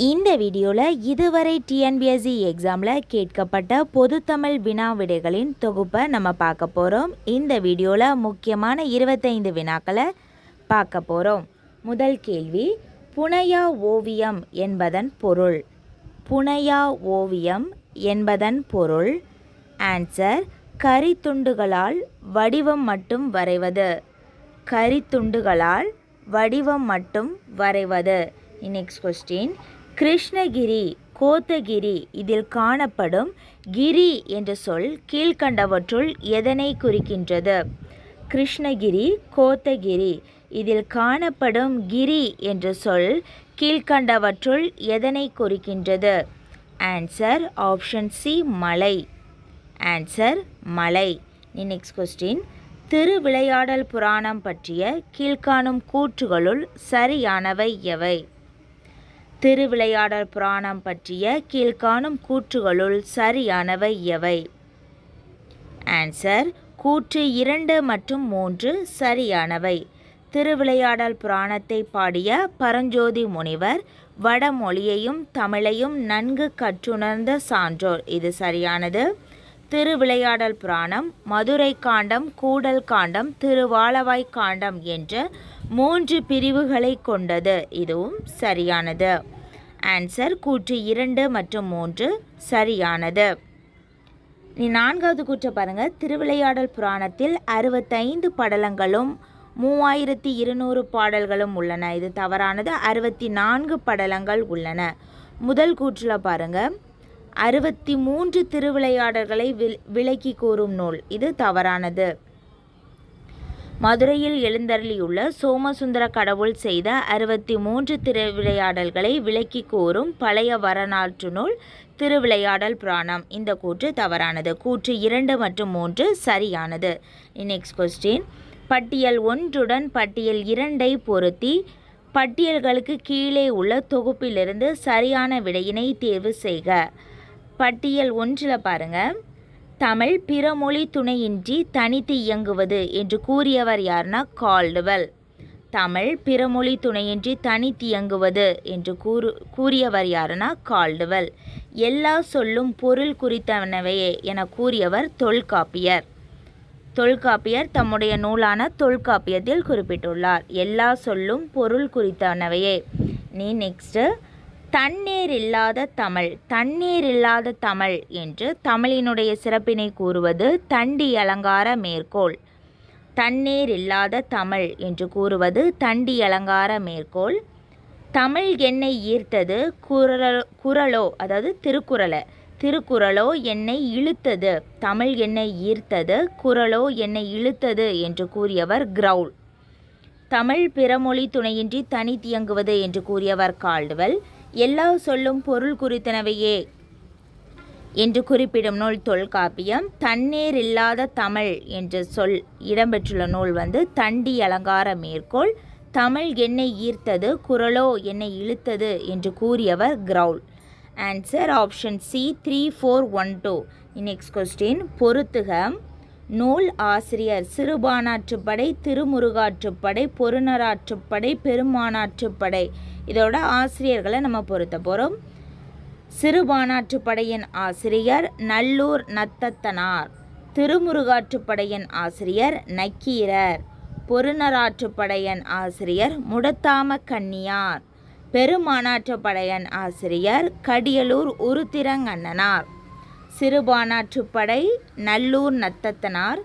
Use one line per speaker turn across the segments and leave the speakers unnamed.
இந்த வீடியோவில் இதுவரை டிஎன்பிஎஸ்சி எக்ஸாமில் கேட்கப்பட்ட பொதுத்தமிழ் வினா விடைகளின் தொகுப்பை நம்ம பார்க்க போகிறோம். இந்த வீடியோவில் முக்கியமான 25 வினாக்களை பார்க்க போகிறோம். முதல் கேள்வி, புனையா ஓவியம் என்பதன் பொருள். புனையா ஓவியம் என்பதன் பொருள். ஆன்சர், கரித்துண்டுகளால் வடிவம் மட்டும் வரைவது. கரித்துண்டுகளால் வடிவம் மட்டும் வரைவது. நெக்ஸ்ட் கொஸ்டின், கிருஷ்ணகிரி, கோத்தகிரி இதில் காணப்படும் கிரி என்ற சொல் கீழ்கண்டவற்றுள் எதனை குறிக்கின்றது. கிருஷ்ணகிரி, கோத்தகிரி இதில் காணப்படும் கிரி என்ற சொல் கீழ்கண்டவற்றுள் எதனை குறிக்கின்றது. ஆன்சர் ஆப்ஷன் சி, மலை. ஆன்சர் மலை. நெக்ஸ்ட் கொஸ்டின், திருவிளையாடல் புராணம் பற்றிய கீழ்காணும் கூற்றுகளுள் சரியானவை எவை. திருவிளையாடல் புராணம் பற்றிய கீழ்காணும் கூற்றுகளுள் சரியானவை எவை. ஆன்சர் கூற்று 2 மற்றும் 3 சரியானவை. திருவிளையாடல் புராணத்தை பாடிய பரஞ்சோதி முனிவர் வடமொழியையும் தமிழையும் நன்கு கற்றுணர்ந்த சான்றோர். இது சரியானது. திருவிளையாடல் புராணம் மதுரை காண்டம், கூடல் காண்டம், திருவாலவாய் காண்டம் என்ற 3 பிரிவுகளை கொண்டது. இதுவும் சரியானது. ஆன்சர் கூற்று 2 மற்றும் 3 சரியானது. நான்காவது கூற்றை பாருங்கள். திருவிளையாடல் புராணத்தில் 65 படலங்களும் 3200 பாடல்களும் உள்ளன. இது தவறானது. 64 படலங்கள் உள்ளன. முதல் கூற்றில் பாருங்கள், 63 திருவிளையாடல்களை விளக்கி கூறும் நூல். இது தவறானது. மதுரையில் எழுந்தருளியுள்ள சோமசுந்தர கடவுள் செய்த 63 திருவிளையாடல்களை விளக்கி கூறும் பழைய வரலாற்று நூல் திருவிளையாடல் புராணம். இந்த கூற்று தவறானது. கூற்று 2 மற்றும் 3 சரியானது. நெக்ஸ்ட் கொஸ்டின், பட்டியல் 1உடன் பட்டியல் 2ஐ பொருத்தி பட்டியல்களுக்கு கீழே உள்ள தொகுப்பிலிருந்து சரியான விடையினை தேர்வு செய்க. பட்டியல் 1 பாருங்கள், தமிழ் பிறமொழி துணையின்றி தனித்து இயங்குவது என்று கூறியவர் யார்னா கால்டுவெல். தமிழ் பிறமொழி துணையின்றி தனித்து இயங்குவது என்று கூறியவர் யாருன்னா கால்டுவெல். எல்லா சொல்லும் பொருள் குறித்தனவையே என கூறியவர் தொல்காப்பியர். தொல்காப்பியர் தம்முடைய நூலான தொல்காப்பியத்தில் குறிப்பிட்டுள்ளார். எல்லா சொல்லும் பொருள் குறித்தனவையே. நெக்ஸ்ட்டு, தண்ணீர் இல்லாத தமிழ். தண்ணீர் இல்லாத தமிழ் என்று தமிழினுடைய சிறப்பினை கூறுவது தண்டி அலங்கார மேற்கோள். தண்ணீர் இல்லாத தமிழ் என்று கூறுவது தண்டி அலங்கார மேற்கோள். தமிழ் என்னை ஈர்த்தது குரலோ, அதாவது திருக்குறளோ என்னை இழுத்தது. தமிழ் என்னை ஈர்த்தது, குரலோ என்னை இழுத்தது என்று கூறியவர் கிரவுல். தமிழ் பிறமொழி துணையின்றி தனித்தியங்குவது என்று கூறியவர் கால்டுவெல். எல்லா சொல்லும் பொருள் குறித்தனவையே என்று குறிப்பிடும் நூல் தொல்காப்பியம். தண்ணீர் இல்லாத தமிழ் என்ற சொல் இடம்பெற்றுள்ள நூல் தண்டி அலங்கார மேற்கோள். தமிழ் என்னை ஈர்த்தது, குரலோ என்னை இழுத்தது என்று கூறியவர் Graul. Answer option C, 3412. Next question, பொறுத்துக. நூல் ஆசிரியர் சிறுபானாற்றுப்படை, திருமுருகாற்றுப்படை, பொருநராற்றுப்படை, பெருமானாற்றுப்படை. இதோட ஆசிரியர்களை நம்ம பொருத்த போகிறோம். சிறுபானாற்றுப்படையின் ஆசிரியர் நல்லூர் நத்தத்தனார். திருமுருகாற்றுப்படையின் ஆசிரியர் நக்கீரர். பொருநராற்றுப்படையின் ஆசிரியர் முடத்தாம கன்னியார். பெருமானாற்றுப்படையின் ஆசிரியர் Kadiyalur Uruthirangannanar. Sirupanatruppadai Nallur Nathathanar,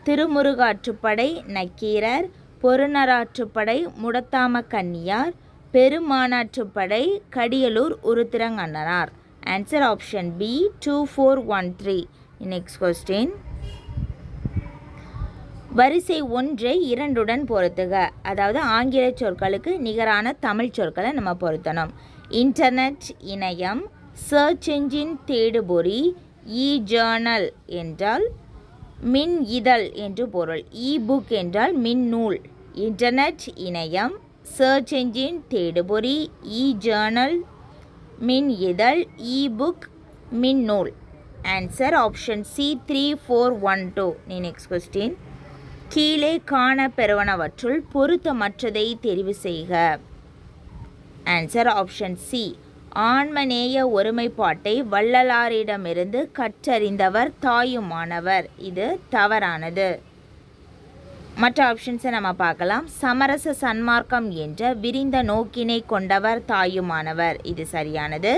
Thirumurugatruppadai Nakkeerar, Porunaratruppadai Mudathama Kanniyar, Perumanatruppadai Kadiyalur Uruthirangannanar. Answer option B, 2413. Next question, வரிசை 1ஐ 2உடன் பொருத்துக. அதாவது ஆங்கில சொற்களுக்கு நிகரான தமிழ் சொற்களை நம்ம பொருத்தணும். இன்டர்நெட் இணையம், சர்ச் என்ஜின் தேடுபொறி, ஜேர்னல் என்றால் மின் இதழ் என்று பொருள். புக் என்றால் மின் நூல். இன்டர்நெட் இணையம், சர்ச் என்ஜின் தேடுபொறி, ஜேர்னல் மின் இதழ், புக் மின் நூல். Answer option C, 3412. Next question, கீழே காண பெறுவனவற்றுள் பொருத்தமற்றதை தெரிவு செய்க. ஆன்சர் ஆப்ஷன் சி, ஆன்மநேய ஒருமைப்பாட்டை வள்ளலாரிடமிருந்து கற்றறிந்தவர் தாயுமானவர். இது தவறானது. மற்ற ஆப்ஷன்ஸை நம்ம பார்க்கலாம். சமரச சன்மார்க்கம் என்ற விரிந்த நோக்கினை கொண்டவர் தாயுமானவர். இது சரியானது.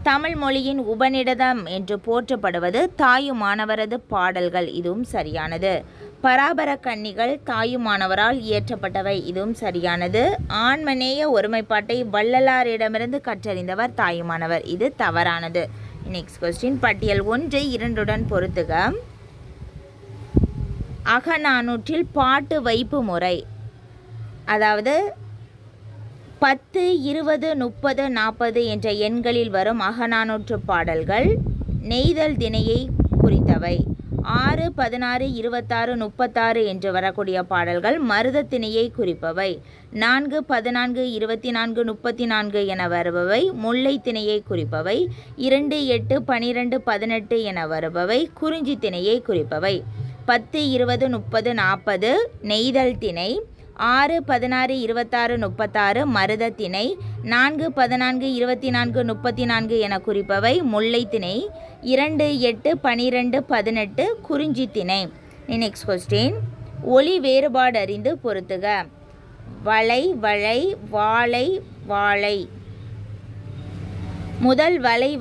தமிழ் மொழியின் உபநிடதம் என்று போற்றப்படுவது தாயுமானவரது பாடல்கள். இதுவும் சரியானது. பராபர கன்னிகள் தாயுமானவரால் இயற்றப்பட்டவை. இதுவும் சரியானது. ஆன்மநேய ஒருமைப்பாட்டை வள்ளலாரிடமிருந்து கற்றறிந்தவர் தாயுமானவர். இது தவறானது. Next question. பட்டியல் 1 2 பொறுத்துக. அகநானூற்றில் பாட்டு வைப்பு முறை, அதாவது 10, 20, 30, 40 என்ற எண்களில் வரும் அகநானூற்று பாடல்கள் நெய்தல் திணையை குறித்தவை. 6, 16, 26, 36 என்று வரக்கூடிய பாடல்கள் மருத திணையை குறிப்பவை. 4, 14, 24, 34 என வருபவை முல்லை திணையை குறிப்பவை. 2, 8, 12, 18 என வருபவை குறிஞ்சி திணையை குறிப்பவை. 10, 20, 30, 40 நெய்தல் திணை. 6, 16, 26, 36 மருத திணை. 4, 14, 24, 34 என குறிப்பவை முல்லை திணை. 2, 8, 12, 18 குறிஞ்சி திணை. Next question. ஒலி வேறுபாடு அறிந்து பொறுத்துக. வளை, வளை, வாழை, வாழை. முதல் வளை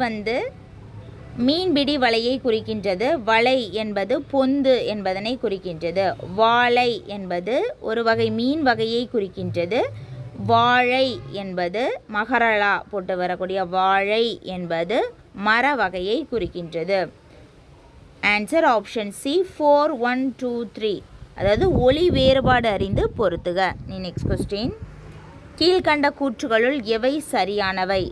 மீன்பிடி வலையை குறிக்கின்றது. வலை என்பது பொந்து என்பதனை குறிக்கின்றது. வாழை என்பது ஒரு வகை மீன் வகையை குறிக்கின்றது. வாழை என்பது மகரலா போட்டு வரக்கூடிய வாழை என்பது மர வகையை குறிக்கின்றது. Answer option C 4, 1, 2, 3. அதாவது ஒலி வேறுபாடு அறிந்து பொறுத்துக. Next question. கீழ்கண்ட கூற்றுகளுள் எவை சரியானவை?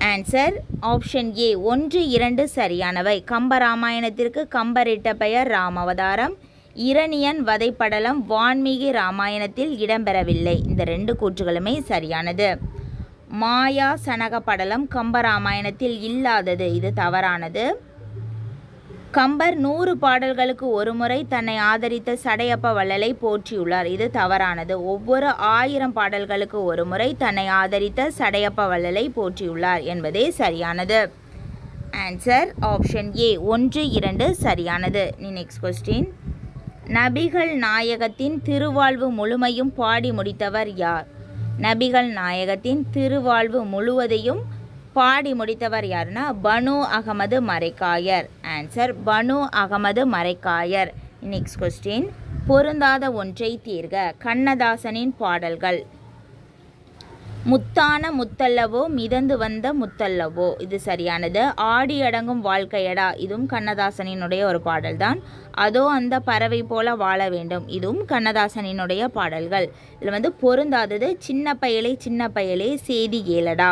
ஆன்சர் ஆப்ஷன் ஏ 1, 2 சரியானவை. கம்பராமாயணத்திற்கு கம்பரிட்ட பெயர் ராமவதாரம். இரணியன் வதைப்படலம் வான்மீகி ராமாயணத்தில் இடம்பெறவில்லை. இந்த 2 கூற்றுகளுமே சரியானது. மாயா சனக படலம் கம்பராமாயணத்தில் இல்லாதது. இது தவறானது. கம்பர் 100 பாடல்களுக்கு ஒரு முறை தன்னை ஆதரித்த சடையப்ப வள்ளலை போற்றியுள்ளார். இது தவறானது. ஒவ்வொரு 1000 பாடல்களுக்கு ஒரு முறை தன்னை ஆதரித்த சடையப்ப வள்ளலை போற்றியுள்ளார் என்பதே சரியானது. ஆன்சர் ஆப்ஷன் ஏ 1, 2 சரியானது. Next question. நபிகள் நாயகத்தின் திருவாழ்வு முழுமையும் பாடி முடித்தவர் யார்? நபிகள் நாயகத்தின் திருவாழ்வு முழுவதையும் பாடி முடித்தவர் யாருன்னா Banu Ahmed Maraikayar. Answer Banu Ahmed Maraikayar. Next question. பொருந்தாத ஒன்றை தீர்க. கண்ணதாசனின் பாடல்கள். முத்தான முத்தல்லவோ மிதந்து வந்த முத்தல்லவோ. இது சரியானது. ஆடி அடங்கும் வாழ்க்கையடா. இதுவும் கண்ணதாசனினுடைய ஒரு பாடல்தான். அதோ அந்த பறவை போல வாழ வேண்டும். இதுவும் கண்ணதாசனினுடைய பாடல்கள். இதில் பொருந்தாதது சின்ன பயலே சேதி ஏலடா.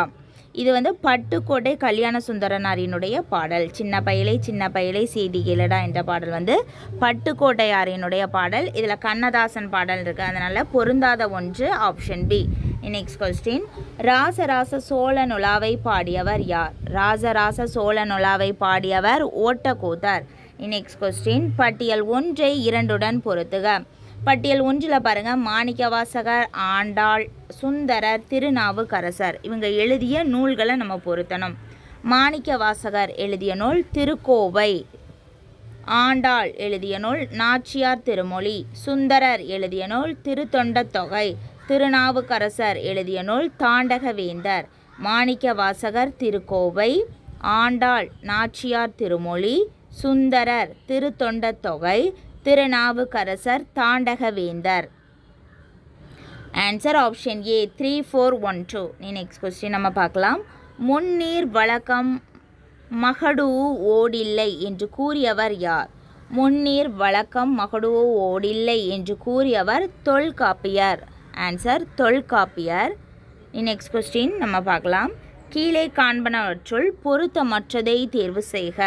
இது பட்டுக்கோட்டை கல்யாண சுந்தரனாரினுடைய பாடல். சின்ன பயலை செய்தி கேளடா என்ற பாடல் பட்டுக்கோட்டையாரினுடைய பாடல். இதில் கண்ணதாசன் பாடல் இருக்குது. அதனால் பொருந்தாத ஒன்று option B. Next question. Rajaraja Chola நுலாவை பாடியவர் யார்? ராசராச சோழ நுலாவை பாடியவர் ஓட்டக்கூத்தர். Next question. பட்டியல் 1, 2 பொறுத்துக. பட்டியல் 1 பாருங்க. மாணிக்கவாசகர், ஆண்டாள், சுந்தரர், திருநாவுக்கரசர் இவங்க எழுதிய நூல்களை நம்ம பொருத்தணும். மாணிக்கவாசகர் எழுதிய நூல் திருக்கோவை. ஆண்டாள் எழுதிய நூல் நாச்சியார் திருமொழி. சுந்தரர் எழுதிய நூல் திருத்தொண்டத்தொகை. திருநாவுக்கரசர் எழுதிய நூல் Thandagavendhar. Manikkavasagar Thirukkovai, Andal Nachiyar Thirumozhi, Sundarar Thiruthondathogai, Thirunavukkarasar Thandagavendhar. Answer option A 3, 4, 1, 2. Next question நம்ம பார்க்கலாம். முன்னீர் வழக்கம் மகடு ஓடில்லை என்று கூறியவர் யார்? முன்னீர் வழக்கம் மகடு ஓடில்லை என்று கூறியவர் Tolkappiyar. Answer Tolkappiyar. Next question நம்ம பார்க்கலாம். கீழே காண்பனவற்றுள் பொருத்தமற்றதை தேர்வு செய்க.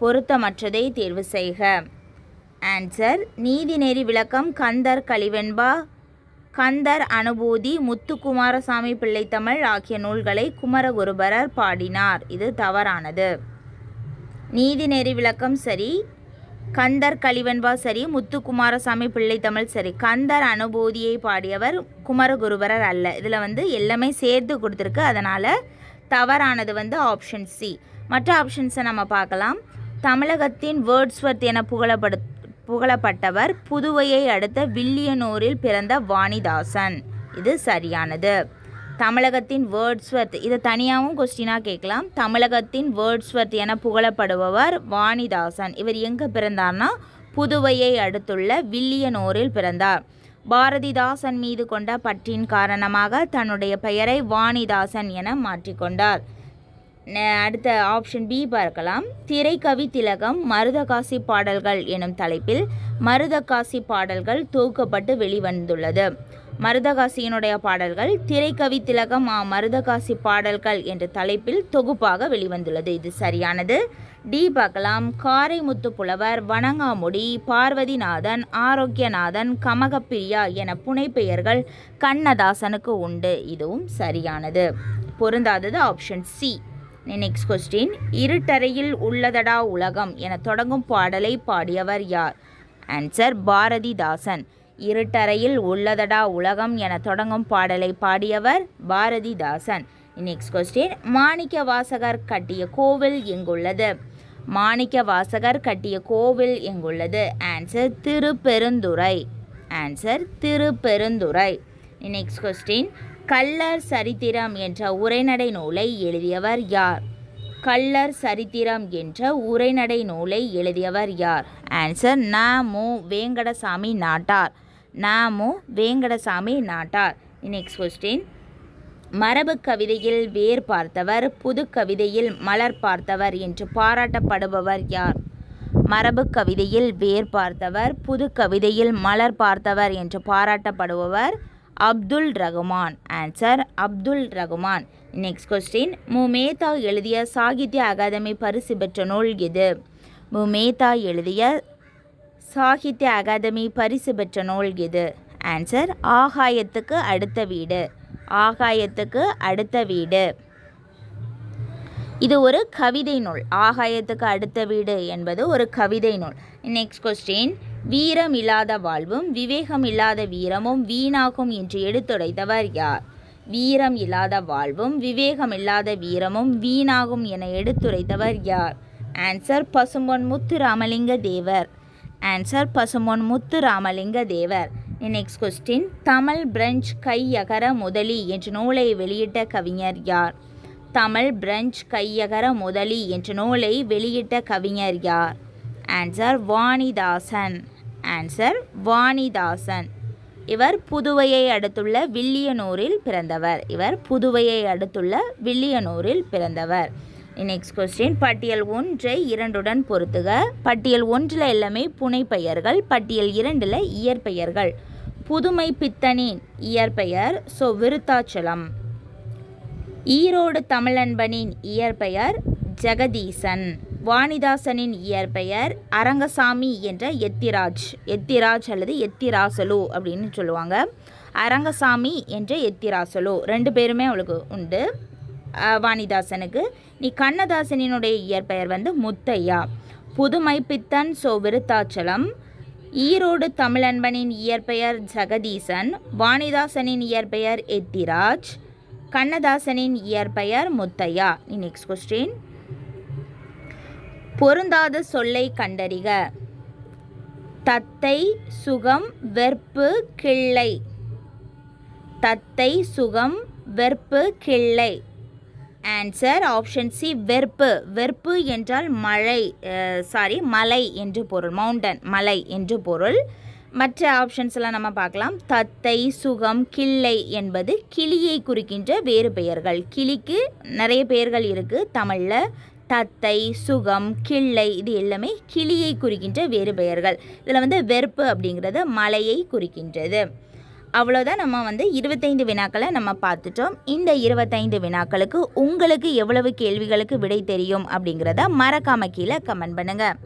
பொருத்தமற்றதை தேர்வு செய்க. ஆன்சர் நீதிநெறி விளக்கம், கந்தர் கலிவெண்பா, கந்தர் அனுபூதி, முத்துக்குமாரசாமி பிள்ளைத்தமிழ் ஆகிய நூல்களை குமரகுருபரர் பாடினார். இது தவறானது. நீதிநெறி விளக்கம் சரி, கந்தர் கலிவெண்பா சரி, முத்துக்குமாரசாமி பிள்ளை தமிழ் சரி. கந்தர் அனுபூதியை பாடியவர் குமரகுருபரர் அல்ல. இதில் எல்லாமே சேர்த்து கொடுத்துருக்கு, அதனால் தவறானது ஆப்ஷன் சி. மற்ற ஆப்ஷன்ஸை நம்ம பார்க்கலாம். தமிழகத்தின் வேர்ட்ஸ்வர்த் என புகழப்பட்டவர் புதுவையை அடுத்த வில்லியனூரில் பிறந்த வாணிதாசன். இது சரியானது. தமிழகத்தின் வேர்ட்ஸ்வர்த், இதை தனியாகவும் கொஸ்டினாக கேட்கலாம். தமிழகத்தின் வேர்ட்ஸ்வர்த் என புகழப்படுபவர் வாணிதாசன். இவர் எங்கே பிறந்தார்னா புதுவையை அடுத்துள்ள வில்லியனூரில் பிறந்தார். பாரதிதாசன் மீது கொண்ட பற்றின் காரணமாக தன்னுடைய பெயரை வாணிதாசன் என மாற்றிக்கொண்டார். அடுத்த ஆப்ஷன் பி பார்க்கலாம். திரைக்கவி திலகம் மருதகாசி பாடல்கள் எனும் தலைப்பில் மருதகாசி பாடல்கள் தொகுக்கப்பட்டு வெளிவந்துள்ளது. மருதகாசியினுடைய பாடல்கள் திரைக்கவி திலகம் மருதகாசி பாடல்கள் என்ற தலைப்பில் தொகுப்பாக வெளிவந்துள்ளது. இது சரியானது. டி பார்க்கலாம். காரைமுத்து புலவர், வணங்காமுடி, பார்வதிநாதன், ஆரோக்கியநாதன், கமகப்பிரியா என புனைப்பெயர்கள் கண்ணதாசனுக்கு உண்டு. இதுவும் சரியானது. பொருந்தாதது ஆப்ஷன் சி. Next question. இருட்டறையில் உள்ளதடா உலகம் என தொடங்கும் பாடலை பாடியவர் யார்? ஆன்சர் பாரதிதாசன். இருட்டறையில் உள்ளதடா உலகம் என தொடங்கும் பாடலை பாடியவர் பாரதிதாசன். Next question. மாணிக்க வாசகர் கட்டிய கோவில் எங்குள்ளது? மாணிக்க வாசகர் கட்டிய கோவில் எங்குள்ளது? Answer Thirupperunthurai. Answer Thirupperunthurai. Next question. கள்ளர் சரித்திரம் என்ற உரைநடை நூலை எழுதியவர் யார்? கள்ளர் சரித்திரம் என்ற உரைநடை நூலை எழுதியவர் யார்? ஆன்சர் ந.மு. வேங்கடசாமி நாட்டார். ந.மு. வேங்கடசாமி நாட்டார். Next question. மரபு கவிதையில் வேர் பார்த்தவர், புது கவிதையில் மலர் பார்த்தவர் என்று பாராட்டப்படுபவர் யார்? மரபு கவிதையில் வேர் பார்த்தவர், புது கவிதையில் மலர் பார்த்தவர் என்று பாராட்டப்படுபவர் Abdul Rahman. Answer Abdul Rahman. Next question. Mu. Metha எழுதிய சாகித்ய அகாதமி பரிசு பெற்ற நூல் எது? மு. மேத்தா எழுதிய சாகித்ய அகாதமி பரிசு பெற்ற நூல் எது? ஆன்சர் ஆகாயத்துக்கு அடுத்த வீடு. ஆகாயத்துக்கு அடுத்த வீடு. இது ஒரு கவிதை நூல். ஆகாயத்துக்கு அடுத்த வீடு என்பது ஒரு கவிதை நூல். Next question. வீரம் இல்லாத வாழ்வும் விவேகம் இல்லாத வீரமும் வீணாகும் என்று எடுத்துரைத்தவர் யார்? வீரம் இல்லாத வாழ்வும் விவேகம் இல்லாத வீரமும் வீணாகும் என எடுத்துரைத்தவர் யார்? Answer Pasumpon Muthuramalinga Thevar. Answer Pasumpon Muthuramalinga Thevar. Next question. Tamil French Kaiyagara Mudali என்ற நூலை வெளியிட்ட கவிஞர் யார்? தமிழ் பிரெஞ்சு கையகர முதலி என்ற நூலை வெளியிட்ட கவிஞர் யார்? ஆன்சர் வாணிதாசன். ஆன்சர் வாணிதாசன். இவர் புதுவையை அடுத்துள்ள வில்லியனூரில் பிறந்தவர். இவர் புதுவையை அடுத்துள்ள வில்லியனூரில் பிறந்தவர். Next question. பட்டியல் 1 2 பொருத்துக. பட்டியல் 1 எல்லாமே புனைப்பெயர்கள், பட்டியல் 2 இயற்பெயர்கள். புதுமை பித்தனின் இயற்பெயர் விருத்தாச்சலம். ஈரோடு தமிழன்பனின் இயற்பெயர் ஜெகதீசன். வாணிதாசனின் இயற்பெயர் அரங்கசாமி என்ற எத்திராஜ். எத்திராஜ் அல்லது எத்திராசலு அப்படின்னு சொல்லுவாங்க. அரங்கசாமி என்ற எத்திராசலு 2 பேருமே அவளுக்கு உண்டு வாணிதாசனுக்கு. கண்ணதாசனினுடைய இயற்பெயர் முத்தையா. புதுமை பித்தன் விருத்தாச்சலம். ஈரோடு தமிழன்பனின் இயற்பெயர் ஜெகதீசன். வாணிதாசனின் இயற்பெயர் எத்திராஜ். கண்ணதாசனின் இயற்பெயர் முத்தையா. Next question. பொருந்தாத சொல்லை கண்டறிக. தத்தை சுகம் வெற்பு கிள்ளை. தத்தை சுகம் வெற்பு கிள்ளை. ஆன்சர் ஆப்ஷன் சி வெற்பு. வெற்பு என்றால் மலை என்று பொருள். மவுண்டன் மலை என்று பொருள். மற்ற ஆப்ஷன்ஸ்லாம் நம்ம பார்க்கலாம். தத்தை சுகம் கிள்ளை என்பது கிளியை குறிக்கின்ற வேறு பெயர்கள். கிளிக்கு நிறைய பெயர்கள் இருக்குது தமிழில். தத்தை சுகம் கிள்ளை இது எல்லாமே கிளியை குறிக்கின்ற வேறு பெயர்கள். இதில் வெற்பு அப்படிங்கிறது மலையை குறிக்கின்றது. அவ்வளோதான். நம்ம 25 வினாக்களை நம்ம பார்த்துட்டோம். இந்த 25 வினாக்களுக்கு உங்களுக்கு எவ்வளவு கேள்விகளுக்கு விடை தெரியும் அப்படிங்கிறத மறக்காம கீழே கமெண்ட் பண்ணுங்கள்.